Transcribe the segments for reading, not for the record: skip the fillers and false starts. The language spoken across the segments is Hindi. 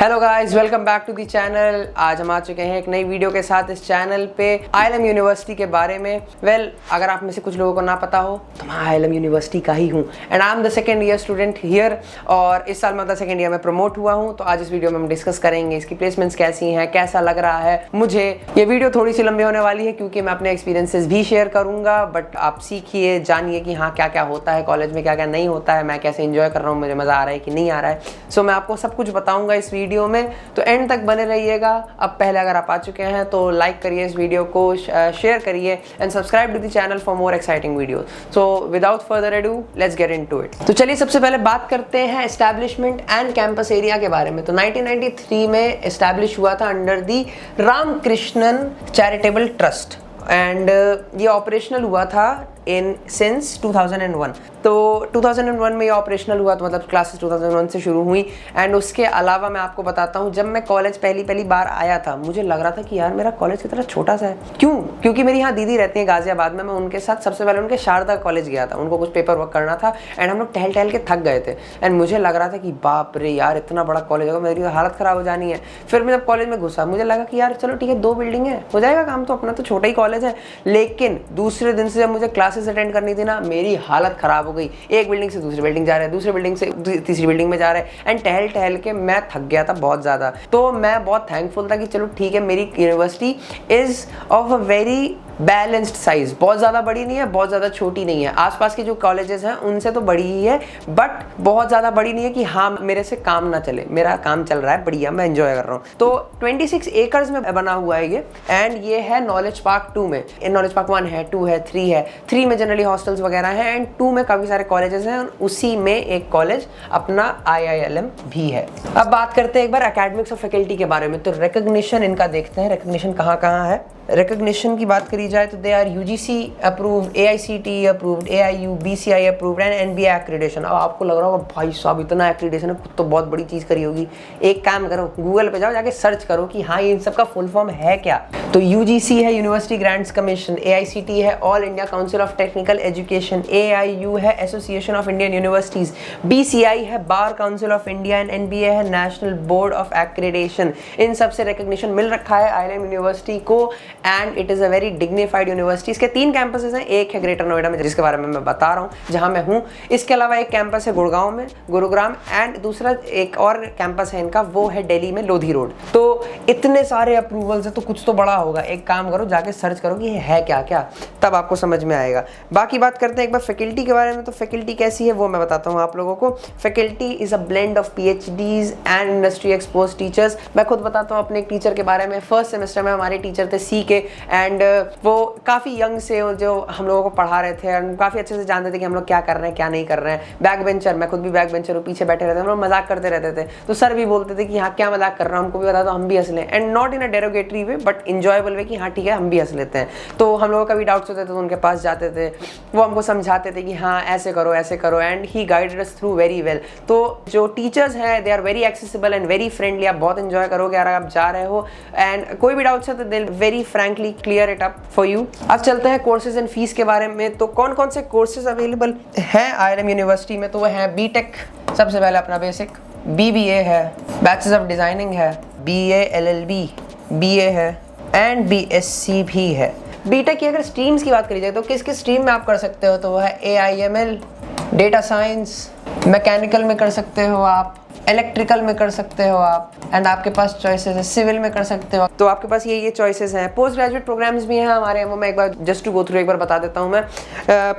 Hello guys, welcome back to the channel. आज हम आ चुके हैं एक नई वीडियो के साथ इस चैनल पे ILM यूनिवर्सिटी के बारे में। अगर आप में से कुछ लोगों को ना पता हो तो मैं ILM यूनिवर्सिटी का ही हूँ and I am the second year student here. और इस साल मैं सेकेंड ईयर में प्रमोट हुआ हूँ। तो आज इस वीडियो में हम डिस्कस करेंगे इसकी प्लेसमेंट्स कैसी हैं, कैसा लग रहा है मुझे। ये वीडियो थोड़ी सी लंबी होने वाली है क्योंकि मैं अपने एक्सपीरियंसेस भी शेयर करूँगा, बट आप सीखिए, जानिए कि हाँ क्या क्या होता है कॉलेज में, क्या क्या नहीं होता है, मैं कैसे इंजॉय कर रहा हूँ, मुझे मज़ा आ रहा है कि नहीं आ रहा है। सो मैं आपको सब कुछ बताऊँगा इस वीडियो में, तो एंड तक बने रहिएगा। अब पहले अगर आप आ चुके हैं तो लाइक करिए इस वीडियो को, शेयर करिए and subscribe to the channel for more exciting videos. So without further ado let's get into it. तो चलिए सबसे पहले बात करते हैं एस्टैब्लिशमेंट एंड कैंपस एरिया के बारे में। तो 1993 में एस्टैब्लिश हुआ था under the Ramakrishnan charitable trust and ये ऑपरेशनल हुआ था सिंस 2001। तो 2001 में ये ऑपरेशनल हुआ, तो मतलब क्लासेस 2001 से शुरू हुई। एंड उसके अलावा मैं आपको बताता हूँ, जब मैं कॉलेज पहली बार आया था मुझे लग रहा था कि यार मेरा कॉलेज कितना छोटा सा है। क्योंकि मेरी यहाँ दीदी रहती है गाजियाबाद में, मैं उनके साथ सबसे पहले उनके शारदा कॉलेज गया था, उनको कुछ पेपर वर्क करना था एंड हम लोग टहल के थक गए थे। एंड मुझे लग रहा था कि बाप रे यार इतना बड़ा कॉलेज होगा, मेरी हालत ख़राब हो जानी है। फिर मैं जब कॉलेज में घुसा मुझे लगा कि यार चलो ठीक है, 2 बिल्डिंग है, हो जाएगा काम, तो अपना तो छोटा ही कॉलेज है। लेकिन दूसरे दिन से जब मुझे क्लासेस अटेंड करनी थी ना, मेरी हालत खराब हो गई। एक बिल्डिंग से दूसरी बिल्डिंग जा रहे हैं, दूसरी बिल्डिंग से तीसरी बिल्डिंग में जा रहे हैं एंड टहल के मैं थक गया था बहुत ज़्यादा। तो मैं बहुत थैंकफुल था कि चलो ठीक है, मेरी university is of a very balanced size, बहुत ज़्यादा बड़ी नहीं है, बहुत ज़्यादा छोटी नहीं है। आसपास के जो कॉलेजेस हैं उनसे तो बड़ी ही है, बट बहुत ज़्यादा बड़ी नहीं है कि हाँ मेरे से काम ना चले। मेरा काम चल रहा है बढ़िया, मैं एंजॉय कर रहा हूँ। तो 26 एकर्स में बना हुआ है ये, एंड ये है नॉलेज पार्क 2 में। नॉलेज पार्क 1 है, 2 है, 3 है। 3 में जनरली हॉस्टल्स वगैरह हैं एंड 2 में काफ़ी सारे कॉलेजेस हैं, उसी में एक कॉलेज अपना IILM भी है। अब बात करते हैं एक बार एकेडमिक्स और फैकल्टी के बारे में। तो रिकग्निशन इनका देखते हैं, रिकग्निशन कहाँ कहाँ है। रिकग्निशन की बात करी जाए तो they are UGC approved, AICTE approved, AIU BCI approved and NBA accreditation. अब आपको लग रहा होगा भाई साहब इतना एक्रीडेशन है, तो बहुत बड़ी चीज़ करी होगी। एक काम करो, गूगल पे जाओ, जाके सर्च करो कि हाँ इन सब का फुल फॉर्म है क्या। तो UGC है यूनिवर्सिटी ग्रांट्स कमीशन, AICTE है all India council of technical education, AIU है association of Indian universities, BCI है bar council of India and NBA है नेशनल बोर्ड ऑफ एक्रीडेशन। इन सब से रिकग्निशन मिल रखा है ILM यूनिवर्सिटी को and it is a very dignified university. इसके 3 कैंपसेस हैं, एक है ग्रेटर नोएडा में जिसके बारे में मैं बता रहा हूँ, जहाँ मैं हूँ। इसके अलावा एक कैंपस है गुड़गांव में, गुरुग्राम, एंड दूसरा एक और कैंपस है इनका, वो है दिल्ली में, लोधी रोड। तो इतने सारे अप्रूवल्स है तो कुछ तो बड़ा होगा। एक काम करो, जाके सर्च करो कि है क्या क्या, तब आपको समझ में आएगा। बाकी बात करते हैं एक बार फैकल्टी के बारे में। तो फैकल्टी कैसी है वो मैं बताता हूँ आप लोगों को। Faculty is a blend of PhDs and industry expose teachers. मैं खुद बताता हूँ अपने एक टीचर के बारे में। फर्स्ट सेमेस्टर में हमारे टीचर थे CK एंड वो काफ़ी यंग से जो हम लोगों को पढ़ा रहे थे एंड काफ़ी अच्छे से जानते थे कि हम लोग क्या कर रहे हैं क्या नहीं कर रहे हैं। बैक बेंचर, मैं खुद भी बैक बेंचर हूँ, पीछे बैठे रहते हैं, हम लोग मजाक करते रहते थे। तो सर भी बोलते थे कि हाँ क्या मजाक कर रहा हूँ, हमको भी बता दो हम भी हंस लें, and not in a derogatory way but enjoyable way कि हाँ ठीक है हम भी हंस लेते हैं। तो हम लोगों का भी डाउट्स होते थे तो उनके पास जाते थे, वो हमको समझाते थे कि हाँ ऐसे करो and he guided us through very well. तो जो टीचर्स हैं they are very accessible and very friendly, आप बहुत इंजॉय करोगे अगर आप जा रहे हो। एंड कोई भी डाउट्स है तो they very frankly clear it up for you. अब चलते हैं कोर्सेज एंड फीस के बारे में। तो कौन कौन से कोर्सेज अवेलेबल हैं ILM यूनिवर्सिटी में, तो वो है BTech, सबसे पहले अपना बेसिक, BBA है, बैचलर्स ऑफ डिजाइनिंग है, BA LLB, BA है एंड BSc भी है। BTech की अगर स्ट्रीम्स की बात करी जाए तो किस किस स्ट्रीम में आप कर सकते हो, तो वो है AIML, डेटा साइंस, मैकेनिकल में कर सकते हो आप, इलेक्ट्रिकल में कर सकते हो आप, एंड आपके पास चॉइसेस है, सिविल में कर सकते हो। तो आपके पास ये चॉइसेस हैं। पोस्ट ग्रेजुएट प्रोग्राम्स भी हैं हमारे यहाँ, वो मैं एक बार जस्ट टू गो थ्रू एक बार बता देता हूँ मैं।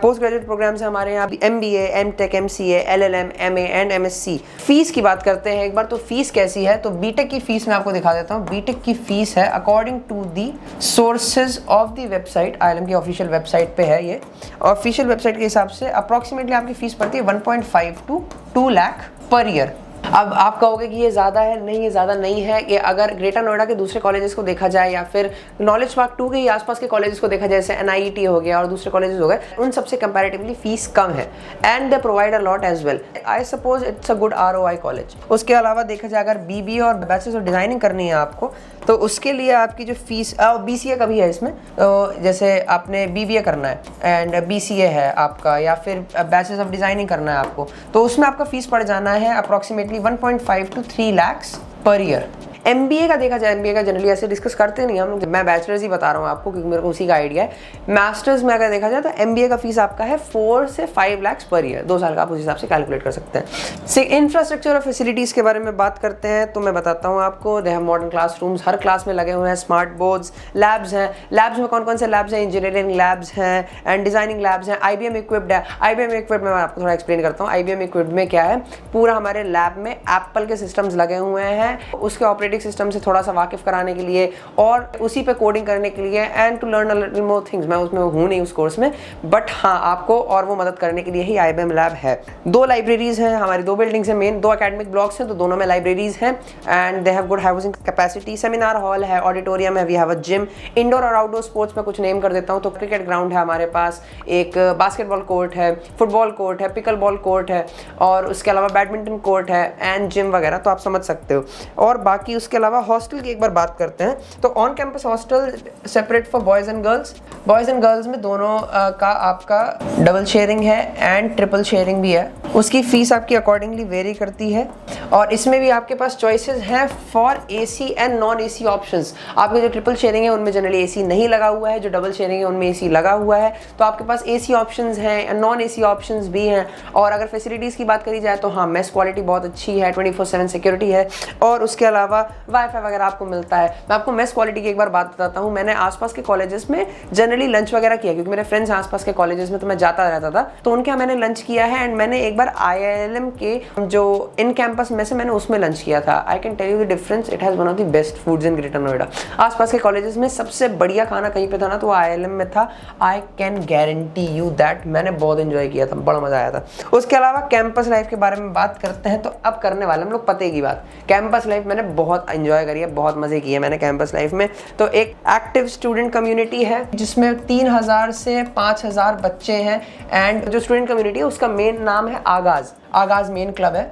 पोस्ट ग्रेजुएट प्रोग्राम्स हैं हमारे यहाँ MBA, MTech, MCA, LLM, MA and MSc। Fees की बात करते हैं एक बार, तो फीस कैसी है। तो BTech की फीस मैं आपको दिखा देता हूँ। BTech की फीस है according to the sources of the website, ILM की ऑफिशियल वेबसाइट पे है ये। ऑफिशियल वेबसाइट के हिसाब से अप्रॉक्सीमेटली आपकी फीस पड़ती है 1.5 to 2 लाख पर ईयर। अब आप कहोगे कि ये ज़्यादा है, नहीं ये ज़्यादा नहीं है। कि अगर ग्रेटर नोएडा के दूसरे कॉलेजेस को देखा जाए या फिर नॉलेज पार्क 2 के ही आसपास के कॉलेजेस को देखा जाए, जैसे NIET हो गया और दूसरे कॉलेजेस हो गए, उन सबसे कंपैरेटिवली फीस कम है and they provide a lot as well. I suppose it's a good ROI college. उसके अलावा देखा जाए अगर BBA और बैचलर्स ऑफ डिजाइनिंग करनी है आपको, तो उसके लिए आपकी जो फीस BCA का भी है इसमें। तो जैसे आपने BBA करना है एंड BCA है आपका, या फिर बैचलर्स ऑफ डिजाइनिंग करना है आपको, तो उसमें आपका फीस पड़ जाना है approximately 1.5 to 3 lakhs per year. MBA का देखा जाए, MBA का जनरली ऐसे डिस्कस करते नहीं हम, मैं बैचलर्स ही बता रहा हूँ आपको क्योंकि मेरे को उसी का आइडिया है। मास्टर्स में अगर देखा जाए तो MBA का फीस आपका है 4 से 5 लाख पर ईयर, 2 साल का आप उस हिसाब से कैलकुलेट कर सकते हैं। इंफ्रास्ट्रक्चर और फैसिलिटीज़ के बारे में बात करते हैं तो मैं बताता हूँ आपको, they have modern classrooms, her class में लगे हुए हैं स्मार्ट बोर्ड्स, लैब्स हैं। लैब्स में कौन कौन से लैब्स हैं? इंजीनियरिंग लैब्स हैं एंड डिजाइनिंग लैब्स हैं। IBM इक्विप्ड है। IBM इक्विप्ड में मैं आपको थोड़ा एक्सप्लेन करता हूँ। IBM इक्विप्ड में क्या है, पूरा हमारे लैब में एप्पल के सिस्टम्स लगे हुए हैं, उसके ऑपरेटिंग सिस्टम से थोड़ा सा वाकिफ कराने के लिए और उसी पे कोडिंग करने के लिए and to learn a little more things. मैं उसमें हूँ नहीं उस कोर्स में, बट हाँ आपको और वो मदद करने के लिए ही IBM लैब है। 2 लाइब्रेरीज हैं हमारी, 2 बिल्डिंग्स हैं मेन, 2 एकेडमिक ब्लॉक्स हैं तो दोनों में लाइब्रेरीज हैं and they have good housing capacity. Seminar hall है, ऑडिटोरियम है, we have a gym. Indoor और आउटडोर स्पोर्ट्स में कुछ नेम कर देता हूँ तो क्रिकेट ग्राउंड है हमारे पास, एक बास्केटबॉल कोर्ट है, फुटबॉल कोर्ट है, पिकल बॉल कोर्ट है और उसके अलावा बैडमिंटन कोर्ट है एंड जिम वगैरह, तो आप समझ सकते हो। और बाकी उसके अलावा हॉस्टल की एक बार बात करते हैं तो on campus hostel separate for boys and girls. Boys and girls में दोनों का आपका डबल शेयरिंग है एंड ट्रिपल शेयरिंग भी है। उसकी फीस आपकी अकॉर्डिंगली वेरी करती है और इसमें भी आपके पास चॉइसेस हैं for AC and non AC options. आपके जो ट्रिपल शेयरिंग है उनमें जनरली AC नहीं लगा हुआ है, जो डबल शेयरिंग है उनमें AC लगा हुआ है, तो आपके पास AC ऑप्शंस हैं, नॉन AC ऑप्शंस भी हैं। और अगर फैसिलिटीज़ की बात करी जाए तो हाँ, मेस क्वालिटी बहुत अच्छी है, 24/7 सिक्योरिटी है और उसके अलावा वाईफाई वगैरह आपको मिलता है। मैं आपको मेस क्वालिटी की एक बार बात बताता हूँ। मैंने आसपास के कॉलेजेस में जनरली लंच वगैरह किया क्योंकि मेरे फ्रेंड्स आसपास के कॉलेजेस में तो मैं जाता रहता था, तो उनके यहाँ मैंने लंच किया है एंड मैंने एक बार IILM के जो इन कैंपस में से मैंने उसमें लंच किया था। I can tell you the difference, it has one of the best foods in Greater Noida. आसपास के कॉलेजेस में सबसे बढ़िया खाना कहीं पे था ना तो IILM में था। I can guarantee you that मैंने बहुत एंजॉय किया था, बड़ा मजा आया था। उसके अलावा कैंपस लाइफ के बारे में बात करते हैं तो अब करने वाले हम लोग पते की बात। कैंपस लाइफ मैंने बहुत एंजॉय करी है, बहुत मजे किए मैंने कैंपस लाइफ में। तो एक एक्टिव स्टूडेंट कम्युनिटी है जिसमें 3000 से 5000 बच्चे हैं एंड जो स्टूडेंट कम्युनिटी है उसका मेन नाम है आगाज मेन क्लब है।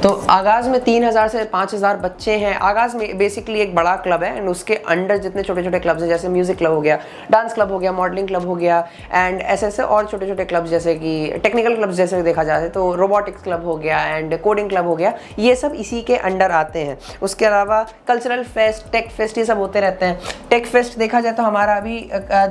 तो आगाज में 3000 से 5000 बच्चे हैं। आगाज में बेसिकली एक बड़ा क्लब है एंड उसके अंडर जितने छोटे छोटे क्लब्स हैं, जैसे म्यूजिक क्लब हो गया, डांस क्लब हो गया, मॉडलिंग क्लब हो गया एंड ऐसे और छोटे छोटे क्लब्स जैसे कि टेक्निकल क्लब्स जैसे देखा जाए तो रोबोटिक्स क्लब हो गया एंड कोडिंग क्लब हो गया, ये सब इसी के अंडर आते हैं। उसके अलावा कल्चरल फेस्ट, टेक फेस्ट, ये सब होते रहते हैं। टेक फेस्ट देखा जाए तो हमारा अभी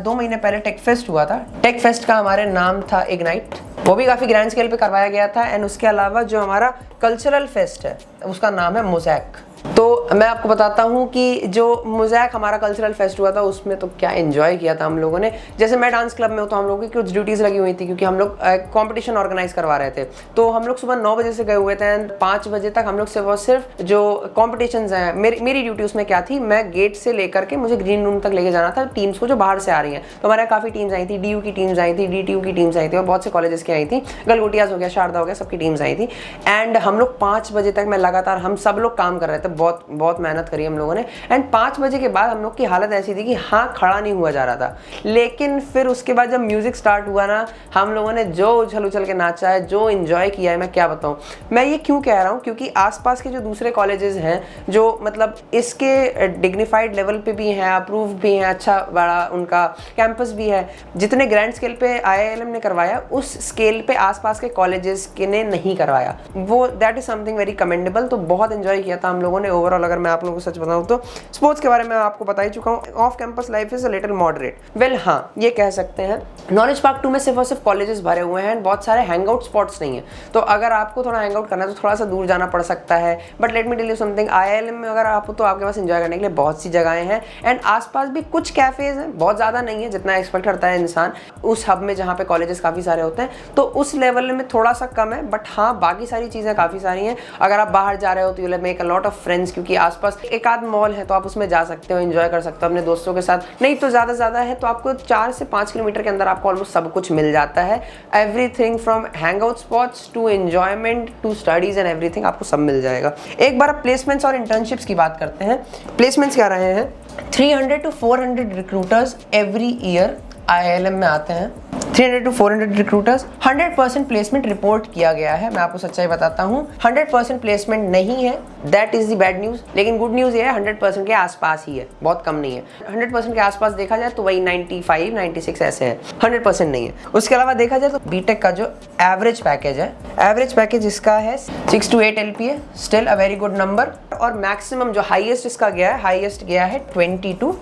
2 महीने पहले टेक फेस्ट हुआ था। टेक फेस्ट का हमारे नाम था इग्नाइट, वो भी काफ़ी ग्रैंड स्केल पे करवाया गया था एंड उसके अलावा जो हमारा कल्चरल फेस्ट है उसका नाम है मोज़ैक। तो मैं आपको बताता हूँ कि जो मोज़ैक हमारा कल्चरल फेस्ट हुआ था उसमें तो क्या एंजॉय किया था हम लोगों ने। जैसे मैं डांस क्लब में हूँ तो हम लोगों की कुछ ड्यूटीज़ लगी हुई थी क्योंकि हम लोग कंपटीशन ऑर्गेनाइज करवा रहे थे। तो हम लोग सुबह 9 बजे से गए हुए थे एंड 5 बजे तक हम लोग सिर्फ जो कॉम्पिटिशन्स हैं, मेरी ड्यूटी उसमें क्या थी, मैं गेट से लेकर के मुझे ग्रीन रूम तक लेके जाना था टीम्स को जो बाहर से आ रही हैं। तो हमारे काफ़ी टीम्स आई थी, DU की टीम्स आई थी, DTU की टीम्स आई थी और बहुत से कॉलेजेस की आई थी, गलगोटियाज हो गया, शारदा हो गया, सबकी टीम्स आई थी एंड हम लोग 5 बजे तक मैं लगातार हम सब लोग काम कर रहे थे, बहुत मेहनत करी हम लोगों ने एंड 5 बजे के बाद हम लोग की हालत ऐसी थी कि हाँ खड़ा नहीं हुआ जा रहा था। लेकिन फिर उसके बाद जब म्यूजिक स्टार्ट हुआ ना, हम लोगों ने जो उछल उछल के नाचा है, जो एंजॉय किया है, मैं क्या बताऊं। मैं ये क्यों कह रहा हूं क्योंकि आसपास के जो दूसरे कॉलेजेस हैं जो मतलब इसके डिग्निफाइड लेवल पे भी हैं, अप्रूव भी हैं, अच्छा बड़ा उनका कैंपस भी है, जितने ग्रैंड स्केल पे IILM ने करवाया उस स्केल पे आसपास के कॉलेजेस के ने नहीं करवाया। वो that is something very commendable. तो बहुत एंजॉय किया था हम लोगों ने ओवरऑल। अगर मैं आप लोगों को सच बताऊं तो स्पोर्ट्स के बारे में आपको बता ही चुका हूं। Off campus life is a little moderate. Well हाँ, ये कह सकते हैं नॉलेज पार्क 2 में सिर्फ और सिर्फ कॉलेजेस भरे हुए हैं, बहुत सारे हैंग आउट स्पॉट्स नहीं है। तो अगर आपको थोड़ा हैंग आउट करना है तो थोड़ा सा दूर जाना पड़ सकता है, but let me tell you something, IILM में अगर आप हो तो आपके पास एंजॉय करने के लिए बहुत सी जगहें हैं एंड आसपास भी कुछ कैफेज हैं, बहुत ज़्यादा नहीं है जितना एक्सपेक्ट करता है इंसान उस हब में जहाँ पे कॉलेजेस काफ़ी सारे होते हैं, तो उस लेवल में थोड़ा सा कम है, बट हाँ बाकी सारी चीज़ें काफ़ी सारी हैं। अगर आप बाहर जा रहे हो तो you will make a lot of friends, क्योंकि आसपास एक आध मॉल है तो आप उसमें जा सकते हो, एंजॉय कर सकते हो अपने दोस्तों के साथ। नहीं तो ज़्यादा है तो आपको 4 से 5 किलोमीटर के अंदर आपको ऑलमोस्ट सब कुछ मिल जाता है। Everything from hang out spots to enjoyment to studies and everything आपको सब मिल जाएगा। एक बार प्लेसमेंट्स और इंटर्नशिप्स की बात करते हैं। प्लेसमेंट्स क्या रहे हैं, 300 to 400 recruiters every year IILM में आते हैं 300 to 400 रिक्रूटर्स, 100% प्लेसमेंट रिपोर्ट किया गया है। मैं आपको सच्चाई बताता हूँ, 100% प्लेसमेंट नहीं है, that is the bad news. लेकिन गुड न्यूज़ ये है 100% के आसपास ही है, बहुत कम नहीं है। 100% के आसपास देखा जाए तो वही 95, 96 ऐसे है, 100% नहीं है। उसके अलावा देखा जाए तो बीटेक का जो एवरेज पैकेज है, एवरेज पैकेज इसका है 6 to 8 LPA, still a very good number. और मैक्सिमम जो हाईएस्ट इसका गया है, हाईएस्ट गया है 20 to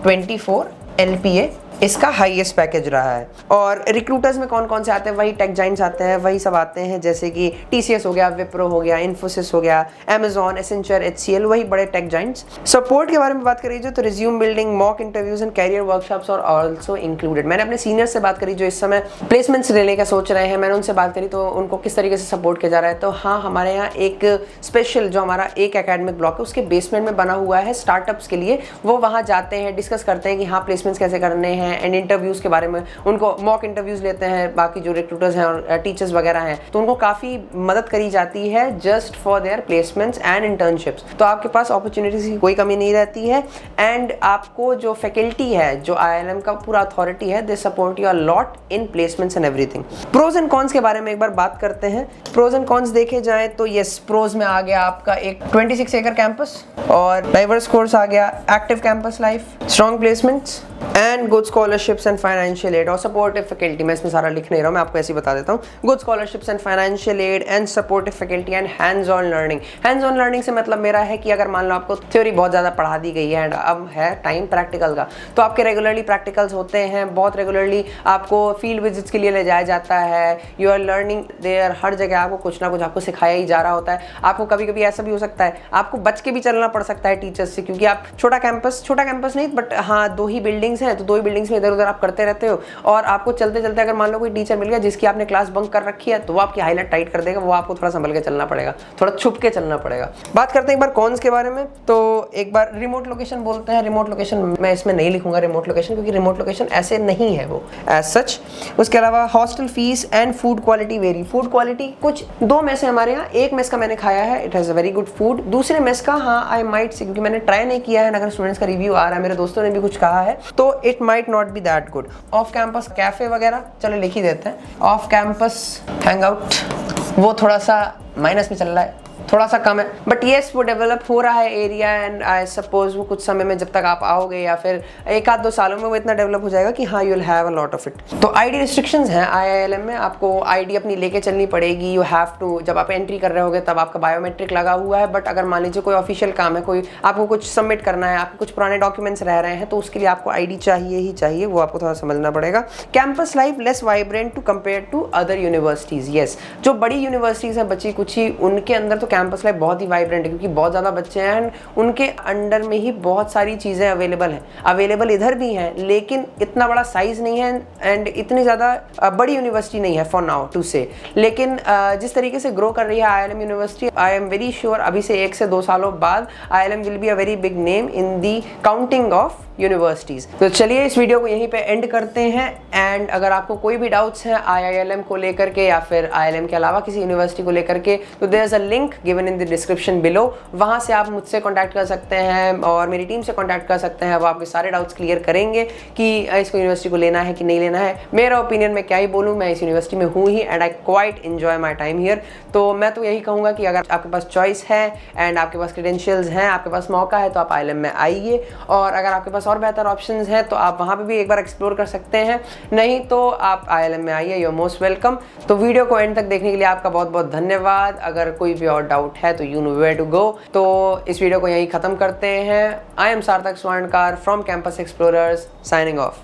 24 LPA, इसका हाईएस्ट पैकेज रहा है। और रिक्रूटर्स में कौन कौन से आते हैं, वही टेक जाइंट्स आते हैं, वही सब आते हैं, जैसे कि TCS हो गया, विप्रो हो गया, इन्फोसिस हो गया, Amazon, एसेंचर, HCL, वही बड़े टेक जाइंट्स। सपोर्ट के बारे में बात करी जो तो resume building, mock interviews and career workshops और ऑल्सो इंक्लूडेड। मैंने अपने सीनियर से बात करी जो इस समय प्लेसमेंट्स लेने का सोच रहे हैं, मैंने उनसे बात करी तो उनको किस तरीके से सपोर्ट किया जा रहा है। तो हाँ, हमारे यहाँ एक स्पेशल जो हमारा एक एकेडमिक ब्लॉक है उसके बेसमेंट में बना हुआ है स्टार्टअप्स के लिए। वो वहाँ जाते हैं, डिस्कस करते हैं कि हाँ प्लेसमेंट्स कैसे करने हैं एंड इंटरव्यूज के बारे में, उनको मॉक इंटरव्यूज लेते हैं। बाकी जो रिक्रूटर्स हैं और टीचर्स वगैरह हैं तो उनको काफ़ी मदद करी जाती है just for their placements and internships. तो आपके पास अपॉर्चुनिटीज की कोई कमी नहीं रहती है। एंड आपको जो फैकल्टी है, जो IILM का पूरा अथॉरिटी है, they support you a lot in placements and everything. Pros and cons के बारे में एक बार बात करते हैं। प्रोज एंड कॉन्स देखे जाए तो यस, प्रोज में आ गया आपका एक 26 एकड़ कैंपस और डाइवर्स कोर्स आ गया, active campus life, strong placements and good scholarships and financial aid और सपोर्टिव फैकल्टी। मैं इसमें सारा लिख नहीं रहा हूँ, मैं आपको ऐसे ही बता देता हूँ। Good scholarships and financial aid and supportive faculty and hands on learning. Hands on learning से मतलब मेरा है कि अगर मान लो आपको थ्योरी बहुत ज़्यादा पढ़ा दी गई है एंड अब है टाइम प्रैक्टिकल का, तो आपके रेगुलरली प्रैक्टिकल्स होते हैं, बहुत रेगुलरली आपको फील्ड विजिट्स के लिए ले जाया जाता है। यू आर लर्निंग देयर, हर जगह आपको कुछ ना कुछ आपको सिखाया ही जा रहा होता है। आपको कभी कभी ऐसा भी हो सकता है आपको बच के भी चलना पड़ सकता है टीचर्स से, क्योंकि आप छोटा कैंपस नहीं, बट हाँ 2 ही बिल्डिंग्स हैं, तो 2 ही बिल्डिंग्स में इधर उधर आप करते रहते हो। और आपको चलते चलते अगर मान लो कोई टीचर मिल गया जिसकी आपने क्लास बंक कर रखी है, तो वो आपकी हाईलाइट टाइट कर देगा, वो आपको थोड़ा संभल के चलना पड़ेगा, थोड़ा छुप के चलना पड़ेगा। बात करते हैं एक बार कॉन्स के बारे में। तो एक बार रिमोट लोकेशन बोलते हैं। रिमोट लोकेशन मैं इसमें नहीं लिखूंगा रिमोट लोकेशन, क्योंकि रिमोट लोकेशन ऐसे नहीं है वो एज सच। उसके अलावा hostel fees and food quality very. Food quality कुछ 2 मेस है हमारे यहाँ। एक मेस का मैंने खाया है, it has a very good food. दूसरे मेस का हाँ आई माइट से, क्योंकि मैंने ट्राई नहीं किया है, अगर स्टूडेंट्स का रिव्यू आ रहा है, मेरे दोस्तों ने भी कुछ कहा है, तो it might not be that good. Off campus cafe वगैरह चलो लिख ही देते हैं। ऑफ कैंपस हैंग आउट वो थोड़ा सा माइनस में चल रहा है, थोड़ा सा कम है, बट येस वो डेवलप हो रहा है एरिया एंड आई सपोज वो कुछ समय में जब तक आप आओगे या फिर 1-2 सालों में वो इतना डेवलप हो जाएगा कि हाँ you will have a lot of it. तो आईडी रिस्ट्रिक्शंस हैं IILM में, आपको आईडी अपनी लेके चलनी पड़ेगी। यू हैव टू, जब आप एंट्री कर रहे होगे तब आपका बायोमेट्रिक लगा हुआ है, बट अगर मान लीजिए कोई ऑफिशियल काम है, कोई आपको कुछ सबमिट करना है, आपके कुछ पुराने डॉक्यूमेंट्स रह रहे हैं, तो उसके लिए आपको आईडी चाहिए ही चाहिए, वो आपको थोड़ा समझना पड़ेगा। Campus life less vibrant to compare to other universities. Yes, जो बड़ी यूनिवर्सिटीज़ हैं बची कुछ ही, उनके अंदर तो कैंपस लाइफ बहुत ही वाइब्रेंट है, क्योंकि बहुत ज़्यादा बच्चे हैं एंड उनके अंडर में ही बहुत सारी चीज़ें अवेलेबल हैं। अवेलेबल इधर भी हैं, लेकिन इतना बड़ा साइज़ नहीं है एंड इतनी ज़्यादा बड़ी यूनिवर्सिटी नहीं है फॉर नाउ टू से। लेकिन जिस तरीके से ग्रो कर रही है IILM university, I am very sure अभी से 1 से 2 सालों बाद IILM will be a very big name in the counting of universities. तो चलिए इस वीडियो को यहीं पे एंड करते हैं। एंड अगर आपको कोई भी डाउट्स हैं IILM को लेकर के या फिर IILM के अलावा किसी यूनिवर्सिटी को लेकर के, तो there is a link given in the description below, वहाँ से आप मुझसे कॉन्टैक्ट कर सकते हैं और मेरी टीम से कॉन्टैक्ट कर सकते हैं। वो आपके सारे डाउट्स क्लियर करेंगे कि इसको यूनिवर्सिटी को लेना है कि नहीं लेना है। मेरा ओपिनियन मैं क्या ही बोलूँ, मैं इस यूनिवर्सिटी में हूँ ही and I quite enjoy my time here. तो मैं तो यही कहूँगा कि अगर आपके पास चॉइस है एंड आपके पास क्रेडेंशियल्स हैं, आपके पास मौका है, तो आप IILM में आइए। और अगर आपके पास और बेहतर ऑप्शंस हैं तो आप वहाँ पे भी एक बार एक्सप्लोर कर सकते हैं, नहीं तो आप IILM में आइए, यू आर मोस्ट वेलकम। तो वीडियो को एंड तक देखने के लिए आपका बहुत बहुत धन्यवाद। अगर कोई भी और डाउट है तो you know where to go. तो इस वीडियो को यहीं ख़त्म करते हैं। I am Sarthak Swarnkar from campus explorers, signing of.